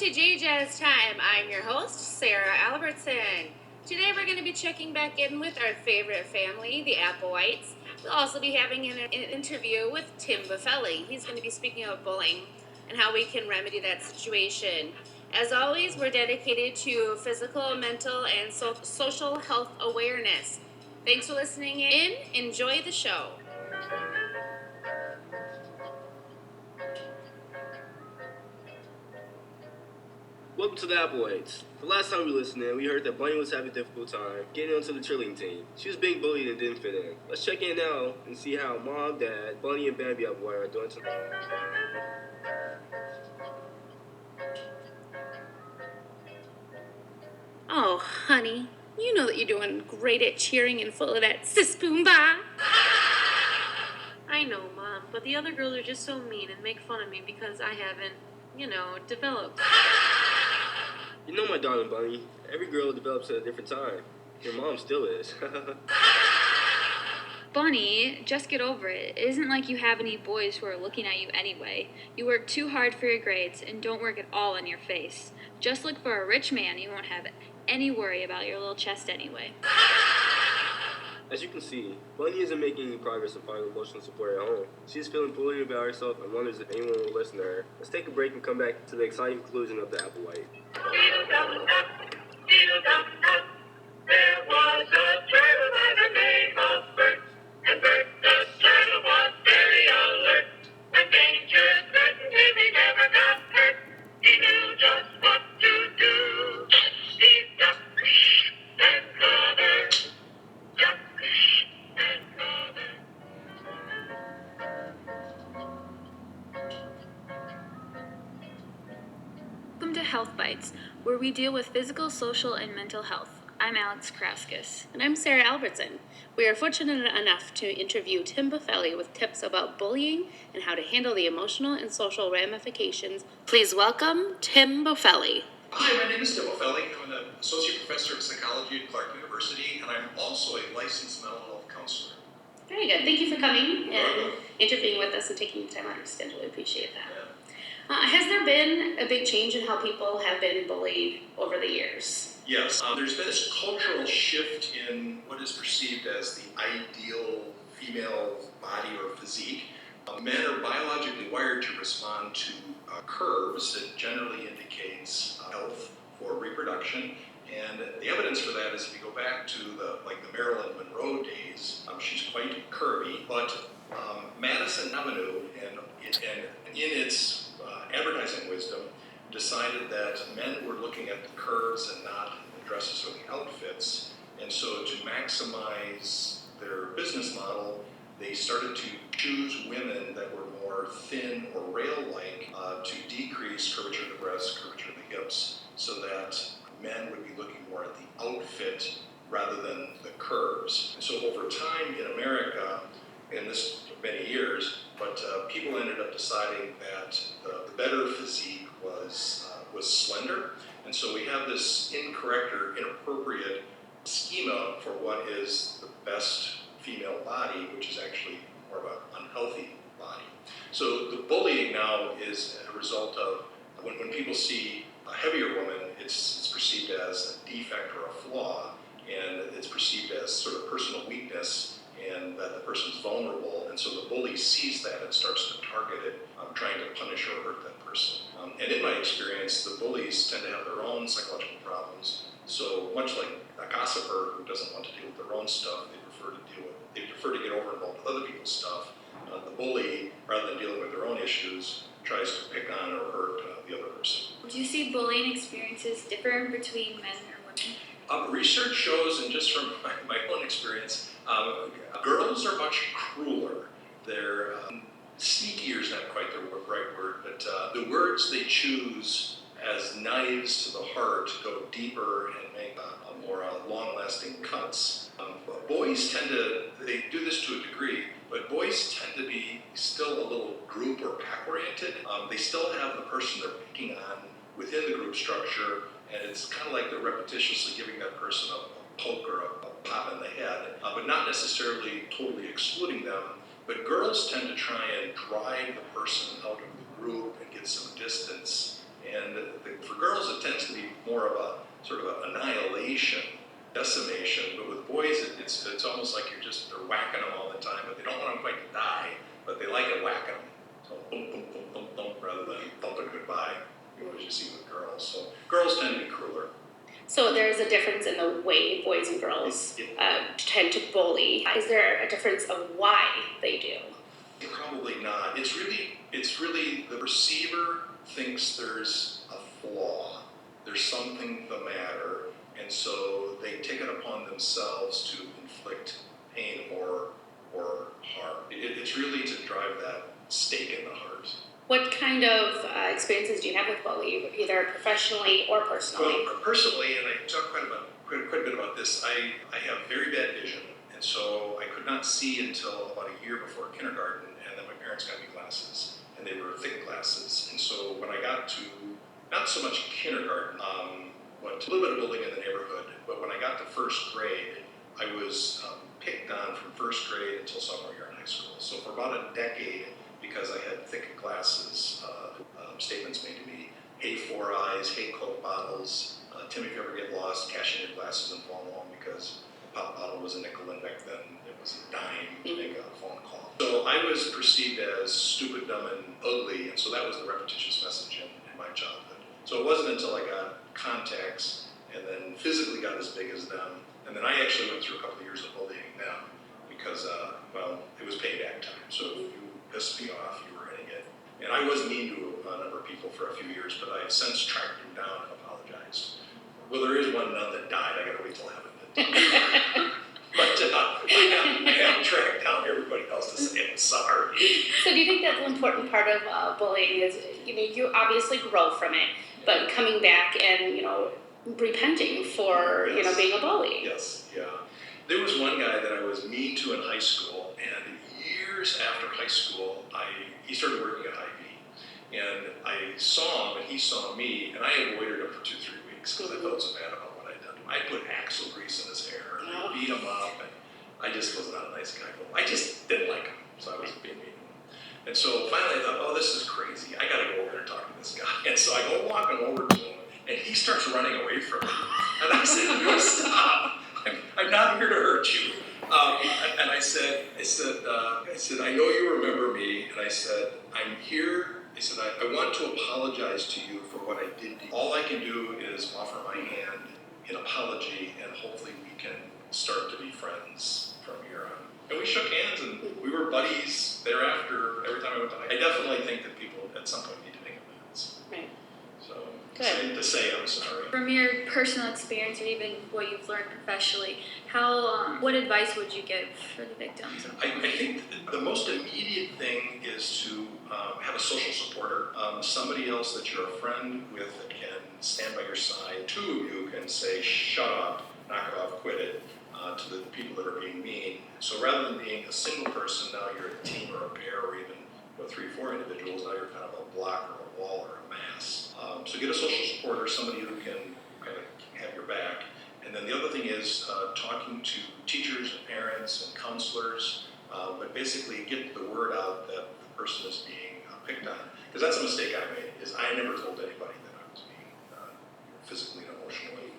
to JJ's Time. I'm your host, Sarah Albertson. Today we're going to be checking back in with our favorite family, the Applewhites. We'll also be having an interview with Tim Boffeli. He's going to be speaking about bullying and how we can remedy that situation. As always, we're dedicated to physical, mental, and social health awareness. Thanks for listening in. Enjoy the show. Welcome to the Applewhites. The last time we listened in, we heard that Bunny was having a difficult time getting onto the cheerleading team. She was being bullied and didn't fit in. Let's check in now and see how Mom, Dad, Bunny, and Bambi Applewhite are doing tonight. Oh, honey, you know that you're doing great at cheering and full of that sis boom ba. I know, Mom, but the other girls are just so mean and make fun of me because I haven't, developed. You know, my darling Bunny, every girl develops at a different time. Your mom still is. Bunny, just get over it. It isn't like you have any boys who are looking at you anyway. You work too hard for your grades and don't work at all on your face. Just look for a rich man, you won't have any worry about your little chest anyway. As you can see, Bunny isn't making any progress in finding emotional support at home. She's feeling bullied about herself and wonders if anyone will listen to her. Let's take a break and come back to the exciting conclusion of the Applewhite. There was a turtle by the name of Bert, and Bert the turtle was very alert. When danger threatened him, he never got hurt. He knew just what to do. He ducked and covered, ducked and covered. Welcome to HealthBytes, where we deal with physical, social, and mental health. I'm Alex Kraskis. And I'm Sarah Albertson. We are fortunate enough to interview Tim Boffeli with tips about bullying and how to handle the emotional and social ramifications. Please welcome Tim Boffeli. Hi, my name is Tim Boffeli. I'm an associate professor of psychology at Clark University, and I'm also a licensed mental health counselor. Very good. Thank you for coming and welcome. interviewing with us and taking time out of your schedule. We appreciate that. Has there been a big change in how people have been bullied over the years? Yes, there's been this cultural shift in what is perceived as the ideal female body or physique. Men are biologically wired to respond to curves that generally indicates health for reproduction. And the evidence for that is if you go back to the Marilyn Monroe days, she's quite curvy, but Madison Avenue in its advertising wisdom decided that men were looking at the curves and not the dresses or the outfits. And so to maximize their business model, they started to choose women that were more thin or rail-like to decrease curvature of the breasts, curvature of the hips, so that men would be looking more at the outfit rather than the curves. And so over time in America, and this took many years, but people ended up deciding that the better physique was slender. And so we have this incorrect or inappropriate schema for what is the best female body, which is actually more of an unhealthy body. So the bullying now is a result of when people see a heavier woman, it's perceived as a defect or a flaw, and it's perceived as sort of personal weakness, and that the person's vulnerable, and so the bully sees that and starts to target it, trying to punish or hurt that person. And in my experience, the bullies tend to have their own psychological problems, so much like a gossiper who doesn't want to deal with their own stuff, they prefer to get over involved with other people's stuff. The bully, rather than dealing with their own issues, tries to pick on or hurt the other person. Do you see bullying experiences differ between men or women? Research shows, and just from my own experience, girls are much crueler. They're sneakier is not quite the right word, but the words they choose as knives to the heart go deeper and make a more long-lasting cuts. Boys they do this to a degree, but boys tend to be still a little group or pack-oriented. They still have the person they're picking on within the group structure, and it's kind of like they're repetitiously giving that person a poke or a pop in the head, but not necessarily totally excluding them. But girls tend to try and drive the person out of the group and get some distance And for girls, it tends to be more of a sort of an annihilation, decimation. But with boys, it's almost like they're whacking them all the time, but they don't want them quite to die, but they like it whacking them. So boom, boom, boom, boom, boom, rather than thumping goodbye, as you see with girls. So girls tend to be crueler. So there's a difference in the way boys and girls tend to bully. Is there a difference of why they do? Probably not. It's really the receiver thinks there's a flaw. There's something the matter, and so they take it upon themselves to inflict pain or harm. It's really to drive that stake in the heart. What kind of experiences do you have with bullying, either professionally or personally? Well, personally, and I talk quite a bit about this, I have very bad vision, and so I could not see until about a year before kindergarten, and then my parents got me glasses, and they were thick glasses. And so when I got to, not so much kindergarten, but a little bit of bullying in the neighborhood, but when I got to first grade, I was picked on from first grade until sophomore year in high school. So for about a decade, because I had thick glasses, statements made to me, hey Four Eyes, hey Coke bottles, Tim, if you ever get lost, cash in your glasses and phone home, because a pop bottle was a nickel and back then it was a dime to make a phone call. So I was perceived as stupid, dumb, and ugly, and so that was the repetitious message in my childhood. So it wasn't until I got contacts and then physically got as big as them, and then I actually went through a couple of years of bullying them because, it was payback time. So if you pissed me off, you were an idiot. And I was mean to a number of people for a few years, but I have since tracked them down and apologized. Well, there is one nun that died. I gotta wait till heaven. But I have tracked down everybody else to say I'm sorry. So do you think that's an important part of bullying is, you obviously grow from it, but coming back and, repenting for, Yes. Being a bully? Yes, yeah. There was one guy that I was mean to in high school, and years after high school, he started working at Hy-Vee. And I saw him, and he saw me, and I avoided him for 2-3 weeks because I felt so bad about what I'd done to him. I put axle grease in his hair, and I beat him up, and I just was not a nice guy. I just didn't like him, so I was being mean to him. And so finally I thought, this is crazy. I gotta go over there and talk to this guy. And so I go walking over to him, and he starts running away from me. And I said, no, stop. I'm not here to hurt you. And I said, I know you remember me, and I said, I'm here. I said, I want to apologize to you for what I did to you. All I can do is offer my hand in apology, and hopefully we can start to be friends from here on. And we shook hands, and we were buddies thereafter every time I went to high. I definitely think that people at some point need to make amends. Right. So, Good. to say I'm sorry. From your personal experience or even what you've learned professionally, what advice would you give for the victims? I think the most immediate thing is to have a social supporter, somebody else that you're a friend with that can stand by your side. Two of you can say, shut up, knock it off, quit it, to the people that are being mean. So rather than being a single person, now you're a team or a pair or even 3-4 individuals, now you're kind of a block or a wall or a mass. So get a social supporter, somebody who can kind of have your back. And then the other thing is talking to teachers and parents and counselors, but basically get the word out that the person is being picked on. Because that's a mistake I made, is I never told anybody that I was being physically and emotionally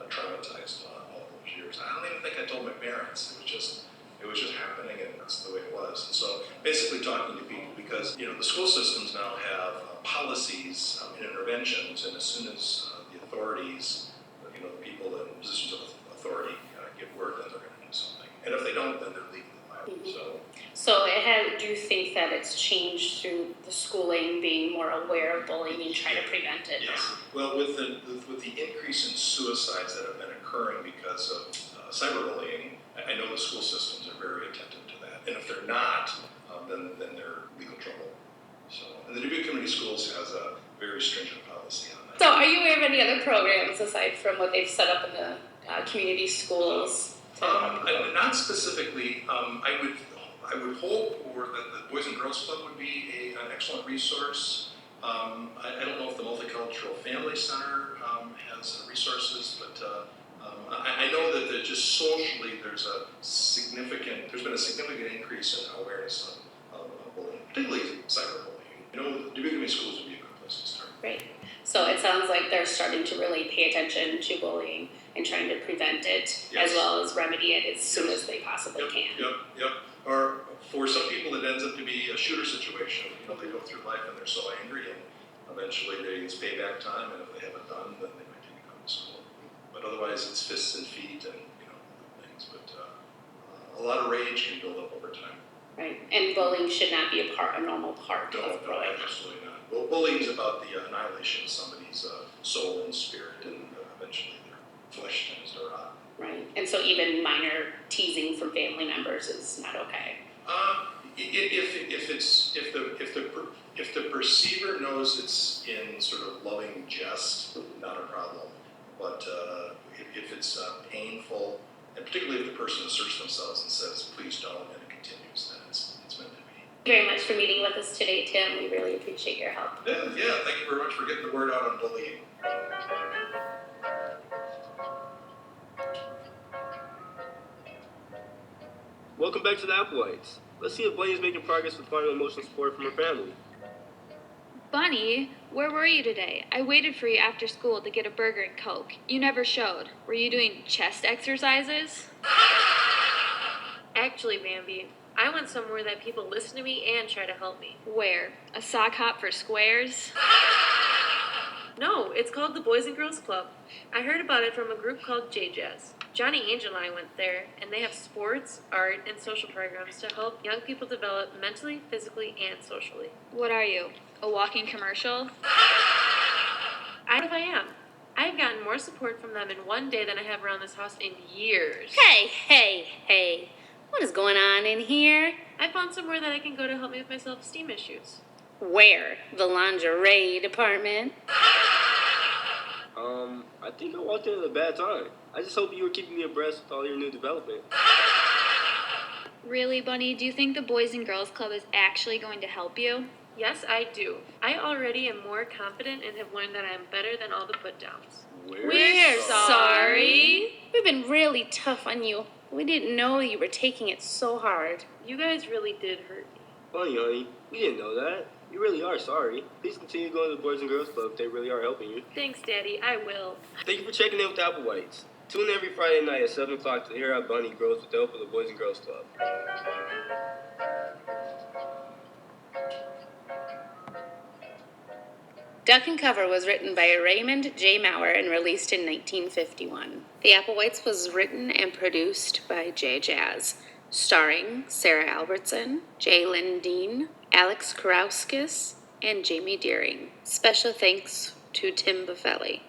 traumatized all those years. I don't even think I told my parents. It was just happening, and that's the way it was. And so basically talking to people, because the school systems now have policies and interventions, and as soon as the authorities, the people in positions of authority get word, then they're going to do something. And if they don't, then they're legally liable. Mm-hmm. So do you think that it's changed through the schooling being more aware of bullying and trying to prevent it? Yes. Well, with the increase in suicides that have been occurring because of cyberbullying, I know the school systems are very attentive to that. And if they're not, then they're legal trouble. So, and the Dubuque Community Schools has a very stringent policy on that. So are you aware of any other programs aside from what they've set up in the community schools? Not specifically. I would hope that the Boys and Girls Club would be an excellent resource. I don't know if the Multicultural Family Center has resources, but I know that just socially there's been a significant increase in awareness of bullying, particularly cyberbullying. Dubuque Community Schools would be a good place to start. Great. So it sounds like they're starting to really pay attention to bullying and trying to prevent it Yes. as well as remedy it as soon as they possibly can. Yep. Or for some people, it ends up to be a shooter situation. They go through life and they're so angry, and eventually it's payback time. And if they haven't done, then they might take it out to school. But otherwise, it's fists and feet and things. But a lot of rage can build up over time. Right, and bullying should not be a normal part of growing up. Absolutely not. Well, bullying is about the annihilation of somebody's soul and spirit, and eventually their flesh tends to rot. Right, and so even minor teasing from family members is not okay. If the perceiver knows it's in sort of loving jest, not a problem. But if it's painful, and particularly if the person asserts themselves and says, "Please don't," and it continues, then it's meant to be. Thank you very much for meeting with us today, Tim. We really appreciate your help. Yeah. Thank you very much for getting the word out on bullying. Welcome back to the Applewhites. Let's see if Bunny is making progress with finding emotional support from her family. Bunny, where were you today? I waited for you after school to get a burger and Coke. You never showed. Were you doing chest exercises? Actually, Bambi, I went somewhere that people listen to me and try to help me. Where? A sock hop for squares? No, it's called the Boys and Girls Club. I heard about it from a group called J-Jazz. Johnny Angel and I went there, and they have sports, art, and social programs to help young people develop mentally, physically, and socially. What are you? A walking commercial? I am. I've gotten more support from them in one day than I have around this house in years. Hey. What is going on in here? I found somewhere that I can go to help me with my self-esteem issues. Where? The lingerie department? I think I walked in at a bad time. I just hope you were keeping me abreast with all your new development. Really, Bunny? Do you think the Boys and Girls Club is actually going to help you? Yes, I do. I already am more confident and have learned that I am better than all the put-downs. We're sorry. We've been really tough on you. We didn't know you were taking it so hard. You guys really did hurt me. Bunny, honey, we didn't know that. You really are sorry. Please continue going to the Boys and Girls Club. They really are helping you. Thanks, Daddy. I will. Thank you for checking in with Applewhites. Tune in every Friday night at 7 o'clock to hear how Bunny grows with the help of the Boys and Girls Club. Duck and Cover was written by Raymond J. Maurer and released in 1951. The Applewhites was written and produced by J-Jazz, starring Sarah Albertson, Jalen Dean, Alex Karauskis, and Jamie Deering. Special thanks to Tim Boffeli.